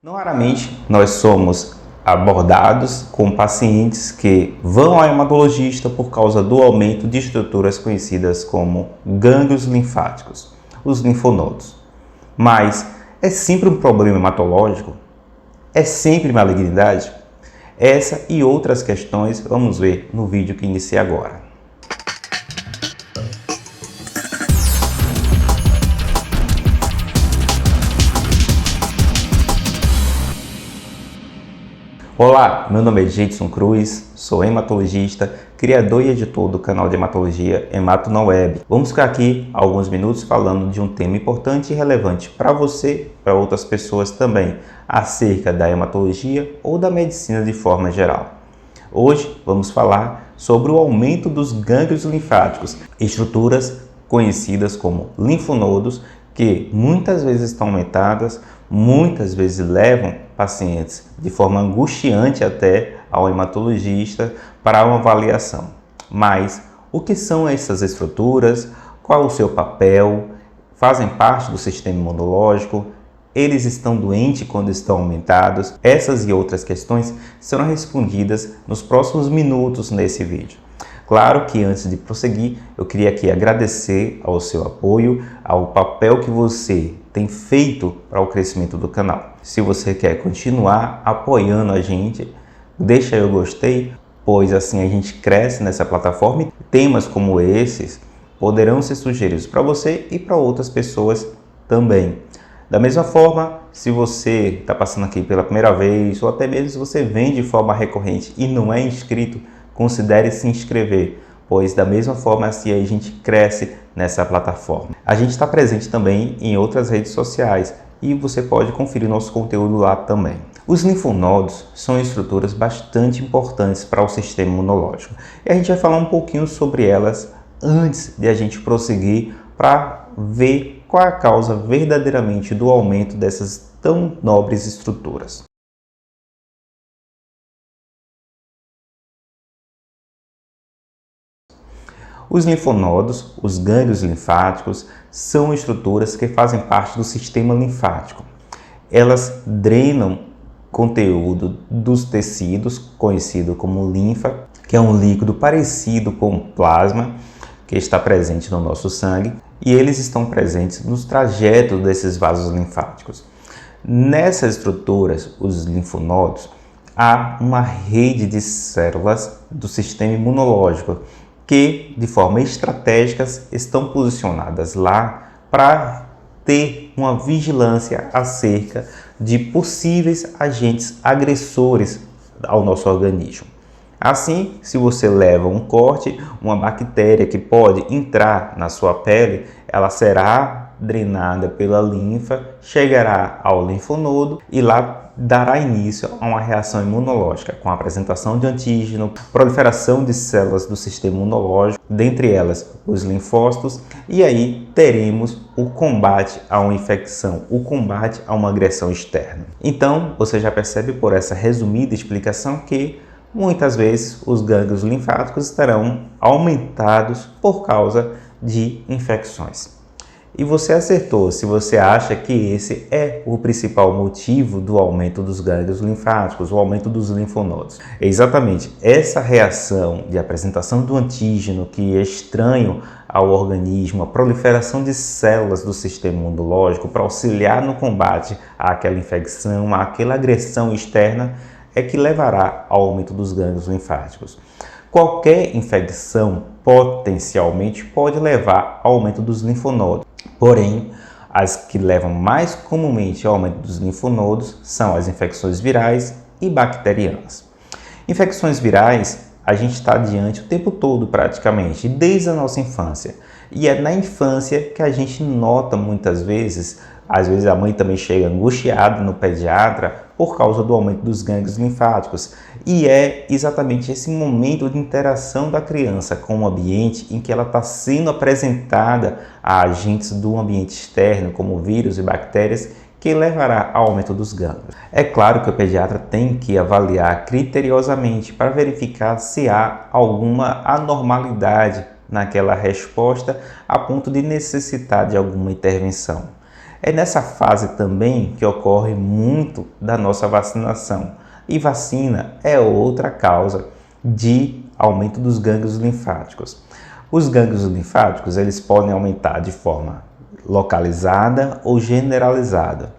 Não raramente nós somos abordados com pacientes que vão ao hematologista por causa do aumento de estruturas conhecidas como gânglios linfáticos, os linfonodos. Mas é sempre um problema hematológico? É sempre malignidade? Essa e outras questões vamos ver no vídeo que inicia agora. Olá, meu nome é Jeidson Cruz, sou hematologista, criador e editor do canal de hematologia Hemato na Web. Vamos ficar aqui alguns minutos falando de um tema importante e relevante para você, para outras pessoas também, acerca da hematologia ou da medicina de forma geral. Hoje vamos falar sobre o aumento dos gânglios linfáticos, estruturas conhecidas como linfonodos, que muitas vezes estão aumentadas, muitas vezes levam pacientes de forma angustiante até ao hematologista para uma avaliação. Mas o que são essas estruturas? Qual é o seu papel? Fazem parte do sistema imunológico? Eles estão doentes quando estão aumentados? Essas e outras questões serão respondidas nos próximos minutos nesse vídeo. Claro que antes de prosseguir, eu queria aqui agradecer ao seu apoio, ao papel que você tem feito para o crescimento do canal. Se você quer continuar apoiando a gente, deixa aí o gostei, pois assim a gente cresce nessa plataforma e temas como esses poderão ser sugeridos para você e para outras pessoas também. Da mesma forma, se você está passando aqui pela primeira vez ou até mesmo se você vem de forma recorrente e não é inscrito, considere se inscrever, pois da mesma forma assim a gente cresce nessa plataforma. A gente está presente também em outras redes sociais e você pode conferir nosso conteúdo lá também. Os linfonodos são estruturas bastante importantes para o sistema imunológico e a gente vai falar um pouquinho sobre elas antes de a gente prosseguir para ver qual é a causa verdadeiramente do aumento dessas tão nobres estruturas. Os linfonodos, os gânglios linfáticos, são estruturas que fazem parte do sistema linfático. Elas drenam conteúdo dos tecidos, conhecido como linfa, que é um líquido parecido com plasma, que está presente no nosso sangue, e eles estão presentes nos trajetos desses vasos linfáticos. Nessas estruturas, os linfonodos, há uma rede de células do sistema imunológico, que de forma estratégica estão posicionadas lá para ter uma vigilância acerca de possíveis agentes agressores ao nosso organismo. Assim, se você leva um corte, uma bactéria que pode entrar na sua pele, ela será drenada pela linfa, chegará ao linfonodo e lá dará início a uma reação imunológica, com a apresentação de antígeno, proliferação de células do sistema imunológico, dentre elas os linfócitos, e aí teremos o combate a uma infecção, o combate a uma agressão externa. Então, você já percebe por essa resumida explicação que muitas vezes os gânglios linfáticos estarão aumentados por causa de infecções. E você acertou se você acha que esse é o principal motivo do aumento dos gânglios linfáticos, o aumento dos linfonodos. É exatamente essa reação de apresentação do antígeno que é estranho ao organismo, a proliferação de células do sistema imunológico para auxiliar no combate àquela infecção, àquela agressão externa, é que levará ao aumento dos gânglios linfáticos. Qualquer infecção potencialmente pode levar ao aumento dos linfonodos. Porém, as que levam mais comumente ao aumento dos linfonodos são as infecções virais e bacterianas. Infecções virais, a gente está diante o tempo todo praticamente, desde a nossa infância. E é na infância que a gente nota muitas vezes, às vezes a mãe também chega angustiada no pediatra por causa do aumento dos gânglios linfáticos. E é exatamente esse momento de interação da criança com o ambiente em que ela está sendo apresentada a agentes do ambiente externo, como vírus e bactérias, que levará ao aumento dos gânglios. É claro que o pediatra tem que avaliar criteriosamente para verificar se há alguma anormalidade naquela resposta a ponto de necessitar de alguma intervenção. É nessa fase também que ocorre muito da nossa vacinação. E vacina é outra causa de aumento dos gânglios linfáticos. Os gânglios linfáticos, eles podem aumentar de forma localizada ou generalizada.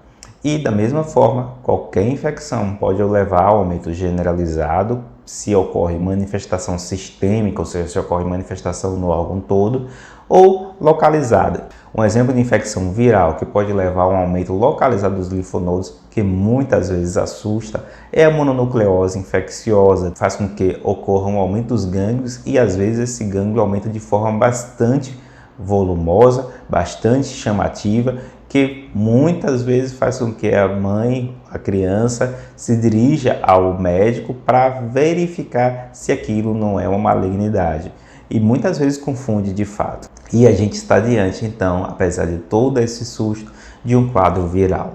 E da mesma forma, qualquer infecção pode levar ao aumento generalizado, se ocorre manifestação sistêmica, ou seja, se ocorre manifestação no órgão todo, ou localizada. Um exemplo de infecção viral que pode levar a um aumento localizado dos linfonodos, que muitas vezes assusta, é a mononucleose infecciosa, que faz com que ocorra um aumento dos gânglios e às vezes esse gânglio aumenta de forma bastante volumosa, bastante chamativa, que muitas vezes faz com que a mãe, a criança, se dirija ao médico para verificar se aquilo não é uma malignidade. E muitas vezes confunde de fato. E a gente está diante, então, apesar de todo esse susto, de um quadro viral.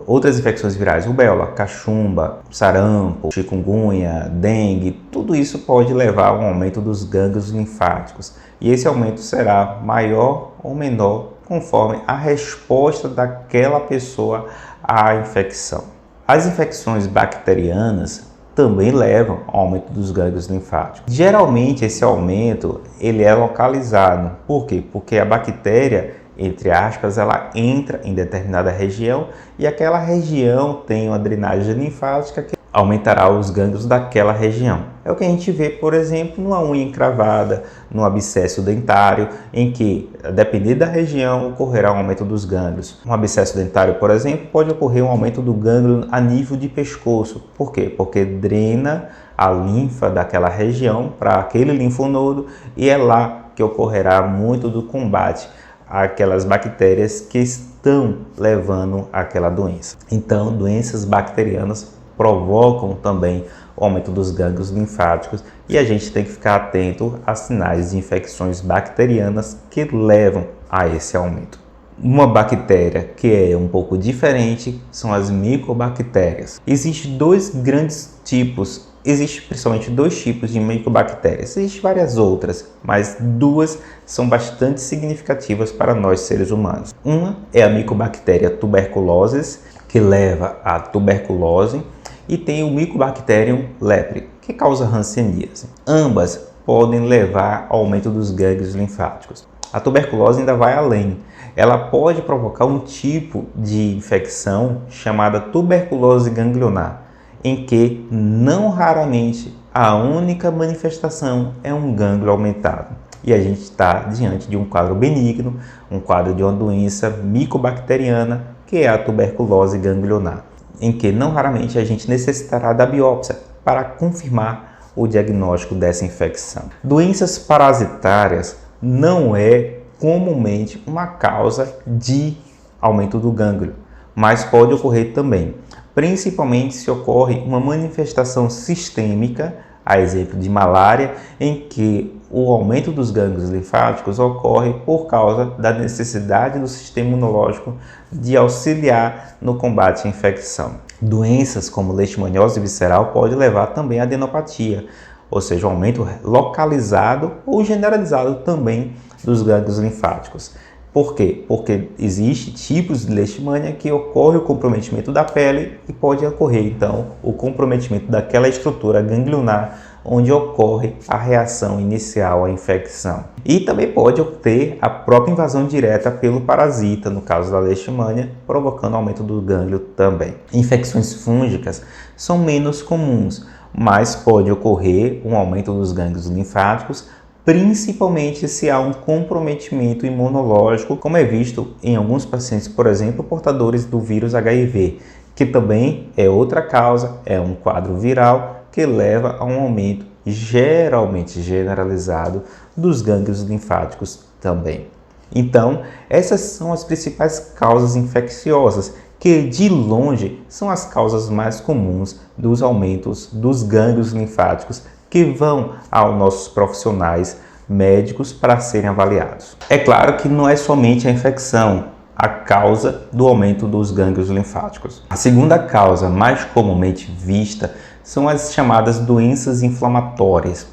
Outras infecções virais, rubéola, cachumba, sarampo, chikungunya, dengue, tudo isso pode levar a um aumento dos gânglios linfáticos. E esse aumento será maior ou menor conforme a resposta daquela pessoa à infecção. As infecções bacterianas também levam ao aumento dos gânglios linfáticos. Geralmente esse aumento ele é localizado. Por quê? Porque a bactéria, entre aspas, ela entra em determinada região e aquela região tem uma drenagem linfática que aumentará os gânglios daquela região. É o que a gente vê, por exemplo, numa unha encravada, no abscesso dentário, em que, dependendo da região, ocorrerá um aumento dos gânglios. Um abscesso dentário, por exemplo, pode ocorrer um aumento do gânglio a nível de pescoço. Por quê? Porque drena a linfa daquela região para aquele linfonodo e é lá que ocorrerá muito do combate àquelas bactérias que estão levando àquela doença. Então, doenças bacterianas provocam também o aumento dos gânglios linfáticos e a gente tem que ficar atento a sinais de infecções bacterianas que levam a esse aumento. Uma bactéria que é um pouco diferente são as micobactérias. Existem dois grandes tipos, principalmente dois tipos de micobactérias. Existem várias outras, mas duas são bastante significativas para nós seres humanos. Uma é a Mycobacteria tuberculosis, que leva à tuberculose, e tem o Mycobacterium leprae, que causa hanseníase. Ambas podem levar ao aumento dos gânglios linfáticos. A tuberculose ainda vai além. Ela pode provocar um tipo de infecção chamada tuberculose ganglionar, em que, não raramente, a única manifestação é um gânglio aumentado. E a gente está diante de um quadro benigno, um quadro de uma doença micobacteriana, que é a tuberculose ganglionar, em que não raramente a gente necessitará da biópsia para confirmar o diagnóstico dessa infecção. Doenças parasitárias não é comumente uma causa de aumento do gânglio, mas pode ocorrer também, principalmente se ocorre uma manifestação sistêmica, a exemplo de malária, em que o aumento dos gânglios linfáticos ocorre por causa da necessidade do sistema imunológico de auxiliar no combate à infecção. Doenças como leishmaniose visceral podem levar também à adenopatia, ou seja, um aumento localizado ou generalizado também dos gânglios linfáticos. Por quê? Porque existem tipos de leishmania que ocorre o comprometimento da pele e pode ocorrer, então, o comprometimento daquela estrutura ganglionar onde ocorre a reação inicial à infecção. E também pode ter a própria invasão direta pelo parasita, no caso da leishmania, provocando aumento do gânglio também. Infecções fúngicas são menos comuns, mas pode ocorrer um aumento dos gânglios linfáticos, principalmente se há um comprometimento imunológico, como é visto em alguns pacientes, por exemplo, portadores do vírus HIV, que também é outra causa, é um quadro viral que leva a um aumento geralmente generalizado dos gânglios linfáticos também. Então, essas são as principais causas infecciosas, que de longe são as causas mais comuns dos aumentos dos gânglios linfáticos que vão aos nossos profissionais médicos para serem avaliados. É claro que não é somente a infecção a causa do aumento dos gânglios linfáticos. A segunda causa mais comumente vista são as chamadas doenças inflamatórias.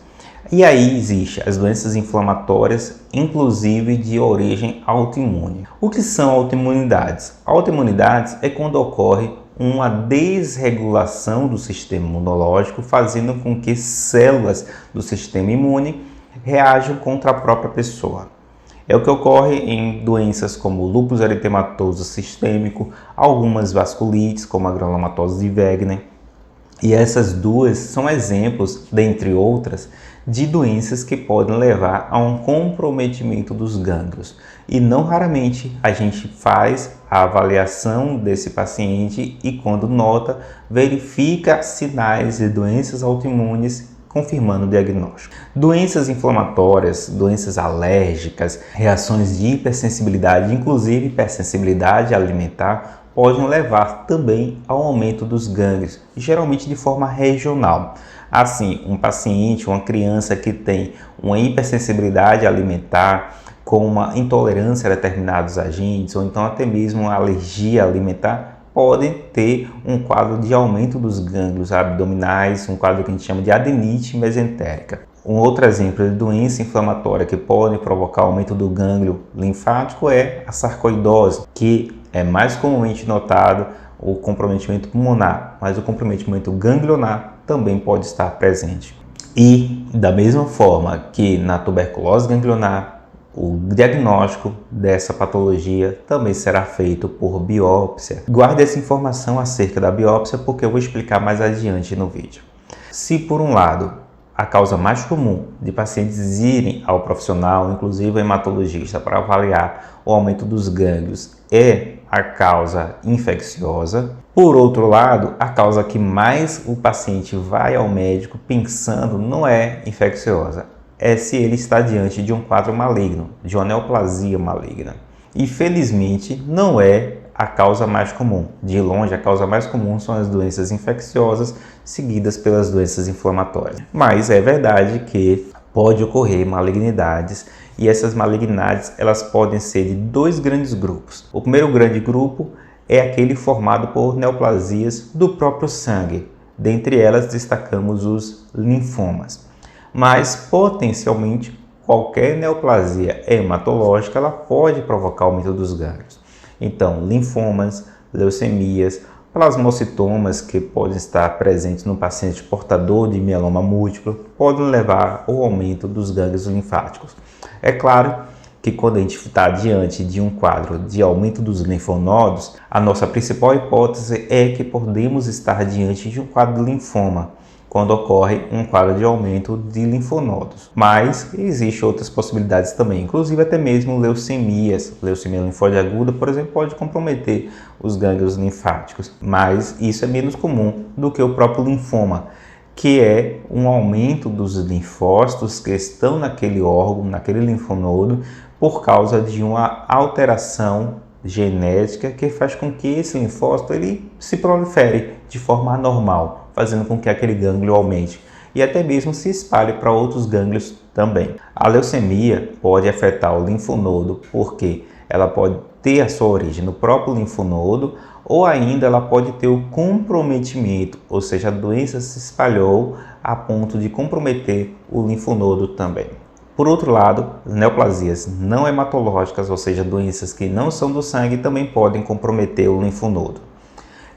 E aí existe as doenças inflamatórias, inclusive de origem autoimune. O que são autoimunidades? Autoimunidades é quando ocorre uma desregulação do sistema imunológico, fazendo com que células do sistema imune reajam contra a própria pessoa. É o que ocorre em doenças como lúpus eritematoso sistêmico, algumas vasculites, como a granulomatose de Wegener. E essas duas são exemplos, dentre outras, de doenças que podem levar a um comprometimento dos gânglios. E não raramente a gente faz a avaliação desse paciente e, quando nota, verifica sinais de doenças autoimunes, confirmando o diagnóstico. Doenças inflamatórias, doenças alérgicas, reações de hipersensibilidade, inclusive hipersensibilidade alimentar, podem levar também ao aumento dos gânglios, geralmente de forma regional. Assim, um paciente, uma criança que tem uma hipersensibilidade alimentar, com uma intolerância a determinados agentes, ou então até mesmo uma alergia alimentar, podem ter um quadro de aumento dos gânglios abdominais, um quadro que a gente chama de adenite mesentérica. Um outro exemplo de doença inflamatória que pode provocar aumento do gânglio linfático é a sarcoidose, que é mais comumente notado o comprometimento pulmonar, mas o comprometimento ganglionar também pode estar presente. E da mesma forma que na tuberculose ganglionar, o diagnóstico dessa patologia também será feito por biópsia. Guarde essa informação acerca da biópsia porque eu vou explicar mais adiante no vídeo. Se por um lado a causa mais comum de pacientes irem ao profissional, inclusive ao hematologista, para avaliar o aumento dos gânglios é a causa infecciosa. Por outro lado, a causa que mais o paciente vai ao médico pensando não é infecciosa, é se ele está diante de um quadro maligno, de uma neoplasia maligna. E felizmente não é a causa mais comum. De longe, a causa mais comum são as doenças infecciosas, seguidas pelas doenças inflamatórias. Mas é verdade que pode ocorrer malignidades, e essas malignidades elas podem ser de dois grandes grupos. O primeiro grande grupo é aquele formado por neoplasias do próprio sangue. Dentre elas destacamos os linfomas. Mas potencialmente qualquer neoplasia hematológica ela pode provocar aumento dos gânglios. Então, linfomas, leucemias, plasmocitomas que podem estar presentes no paciente portador de mieloma múltiplo podem levar ao aumento dos gânglios linfáticos. É claro que quando a gente está diante de um quadro de aumento dos linfonodos, a nossa principal hipótese é que podemos estar diante de um quadro de linfoma, quando ocorre um quadro de aumento de linfonodos. Mas existem outras possibilidades também, inclusive até mesmo leucemias. Leucemia linfóide aguda, por exemplo, pode comprometer os gânglios linfáticos, mas isso é menos comum do que o próprio linfoma, que é um aumento dos linfócitos que estão naquele órgão, naquele linfonodo, por causa de uma alteração genética que faz com que esse linfócito ele se prolifere de forma anormal, fazendo com que aquele gânglio aumente e até mesmo se espalhe para outros gânglios também. A leucemia pode afetar o linfonodo porque ela pode ter a sua origem no próprio linfonodo ou ainda ela pode ter o comprometimento, ou seja, a doença se espalhou a ponto de comprometer o linfonodo também. Por outro lado, neoplasias não hematológicas, ou seja, doenças que não são do sangue, também podem comprometer o linfonodo.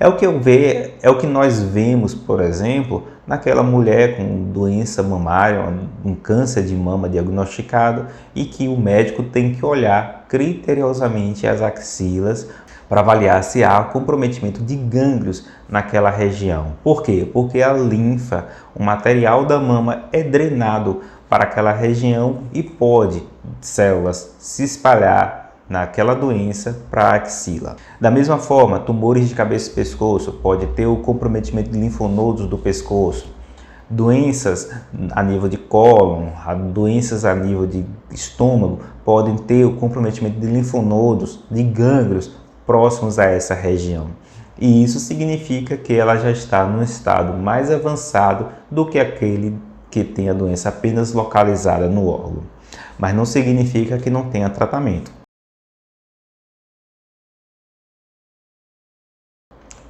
É o que nós vemos, por exemplo, naquela mulher com doença mamária, um câncer de mama diagnosticado e que o médico tem que olhar criteriosamente as axilas para avaliar se há comprometimento de gânglios naquela região. Por quê? Porque a linfa, o material da mama é drenado para aquela região e pode células se espalhar naquela doença para a axila. Da mesma forma, tumores de cabeça e pescoço pode ter o comprometimento de linfonodos do pescoço. Doenças a nível de cólon, doenças a nível de estômago podem ter o comprometimento de linfonodos, de gânglios próximos a essa região. E isso significa que ela já está num estado mais avançado do que aquele que tem a doença apenas localizada no órgão. Mas não significa que não tenha tratamento.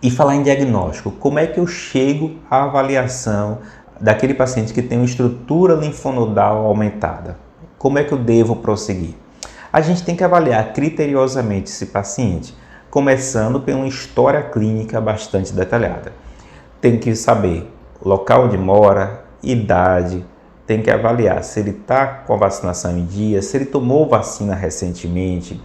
E falar em diagnóstico, como é que eu chego à avaliação daquele paciente que tem uma estrutura linfonodal aumentada. Como é que eu devo prosseguir? A gente tem que avaliar criteriosamente esse paciente, começando por uma história clínica bastante detalhada. Tem que saber o local onde mora, idade, tem que avaliar se ele está com a vacinação em dia, se ele tomou vacina recentemente,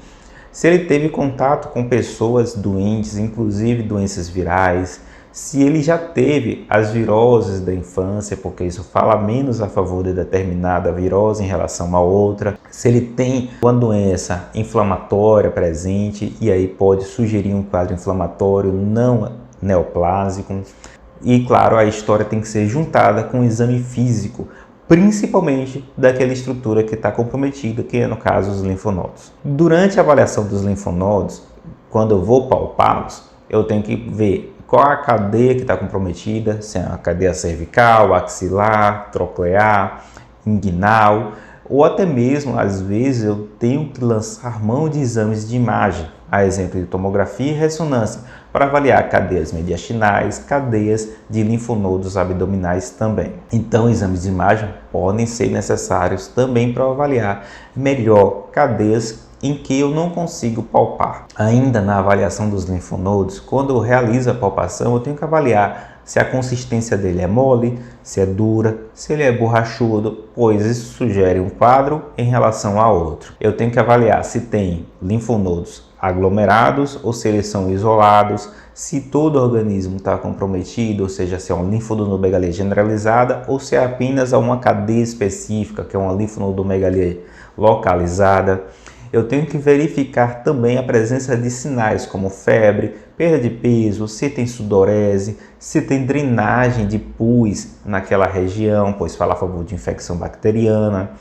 se ele teve contato com pessoas doentes, inclusive doenças virais, se ele já teve as viroses da infância, porque isso fala menos a favor de determinada virose em relação a outra, se ele tem uma doença inflamatória presente e aí pode sugerir um quadro inflamatório não neoplásico. E claro, a história tem que ser juntada com o exame físico, principalmente daquela estrutura que está comprometida, que é no caso os linfonodos. Durante a avaliação dos linfonodos, quando eu vou palpá-los, eu tenho que ver qual a cadeia que está comprometida, se é a cadeia cervical, axilar, troclear, inguinal, ou até mesmo, às vezes, eu tenho que lançar mão de exames de imagem, a exemplo de tomografia e ressonância, para avaliar cadeias mediastinais, cadeias de linfonodos abdominais também. Então, exames de imagem podem ser necessários também para avaliar melhor cadeias em que eu não consigo palpar. Ainda na avaliação dos linfonodos, quando eu realizo a palpação, eu tenho que avaliar se a consistência dele é mole, se é dura, se ele é borrachudo, pois isso sugere um quadro em relação a outro. Eu tenho que avaliar se tem linfonodos aglomerados ou se eles são isolados, se todo o organismo está comprometido, ou seja, se é uma linfonodomegalia generalizada ou se é apenas uma cadeia específica, que é uma linfonodomegalia localizada. Eu tenho que verificar também a presença de sinais como febre, perda de peso, se tem sudorese, se tem drenagem de pus naquela região, pois fala a favor de infecção bacteriana.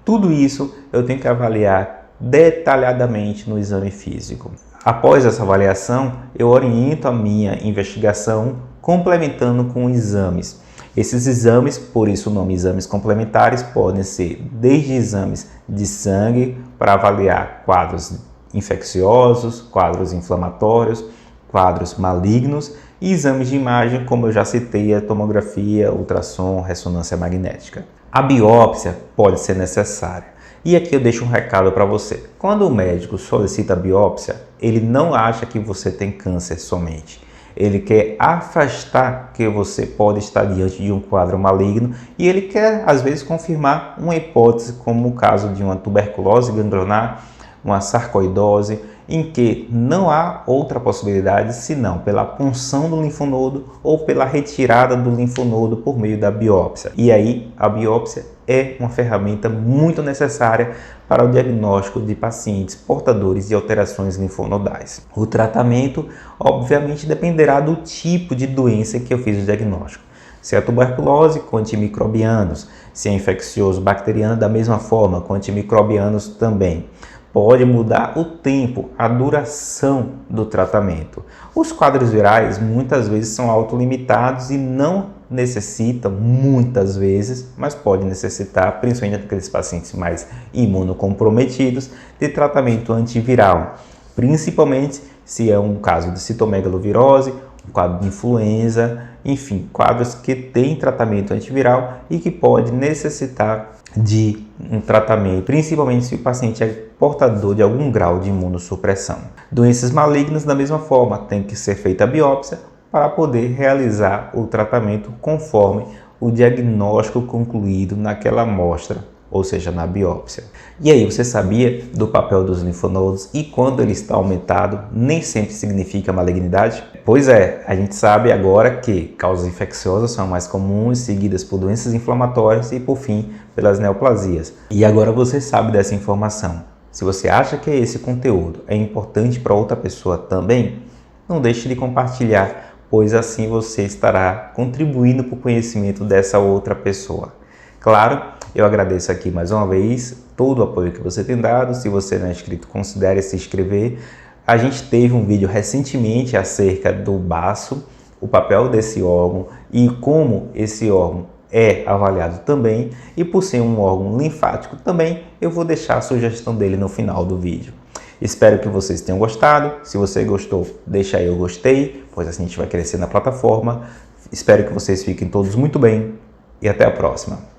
Tudo isso eu tenho que avaliar detalhadamente no exame físico. Após essa avaliação, eu oriento a minha investigação complementando com exames. Esses exames, por isso o nome exames complementares, podem ser desde exames de sangue para avaliar quadros infecciosos, quadros inflamatórios, quadros malignos e exames de imagem, como eu já citei, a tomografia, ultrassom, ressonância magnética. A biópsia pode ser necessária. E aqui eu deixo um recado para você. Quando o médico solicita a biópsia, ele não acha que você tem câncer somente. Ele quer afastar que você pode estar diante de um quadro maligno e ele quer, às vezes, confirmar uma hipótese, como o caso de uma tuberculose ganglionar, uma sarcoidose, em que não há outra possibilidade senão pela punção do linfonodo ou pela retirada do linfonodo por meio da biópsia. E aí, a biópsia é uma ferramenta muito necessária para o diagnóstico de pacientes portadores de alterações linfonodais. O tratamento, obviamente, dependerá do tipo de doença que eu fiz o diagnóstico. Se é tuberculose, com antimicrobianos. Se é infeccioso bacteriano, da mesma forma, com antimicrobianos também. Pode mudar o tempo, a duração do tratamento. Os quadros virais muitas vezes são autolimitados e não necessitam muitas vezes, mas pode necessitar, principalmente naqueles pacientes mais imunocomprometidos, de tratamento antiviral, principalmente se é um caso de citomegalovirose, um quadro de influenza, enfim, quadros que têm tratamento antiviral e que pode necessitar de um tratamento, principalmente se o paciente é portador de algum grau de imunossupressão. Doenças malignas, da mesma forma, tem que ser feita a biópsia para poder realizar o tratamento conforme o diagnóstico concluído naquela amostra, ou seja, na biópsia. E aí, você sabia do papel dos linfonodos e quando ele está aumentado, nem sempre significa malignidade? Pois é, a gente sabe agora que causas infecciosas são mais comuns, seguidas por doenças inflamatórias e, por fim, pelas neoplasias. E agora você sabe dessa informação. Se você acha que esse conteúdo é importante para outra pessoa também, não deixe de compartilhar, pois assim você estará contribuindo para o conhecimento dessa outra pessoa. Claro, eu agradeço aqui mais uma vez todo o apoio que você tem dado. Se você não é inscrito, considere se inscrever. A gente teve um vídeo recentemente acerca do baço, o papel desse órgão e como esse órgão é avaliado também. E por ser um órgão linfático também, eu vou deixar a sugestão dele no final do vídeo. Espero que vocês tenham gostado. Se você gostou, deixa aí o gostei, pois assim a gente vai crescer na plataforma. Espero que vocês fiquem todos muito bem e até a próxima.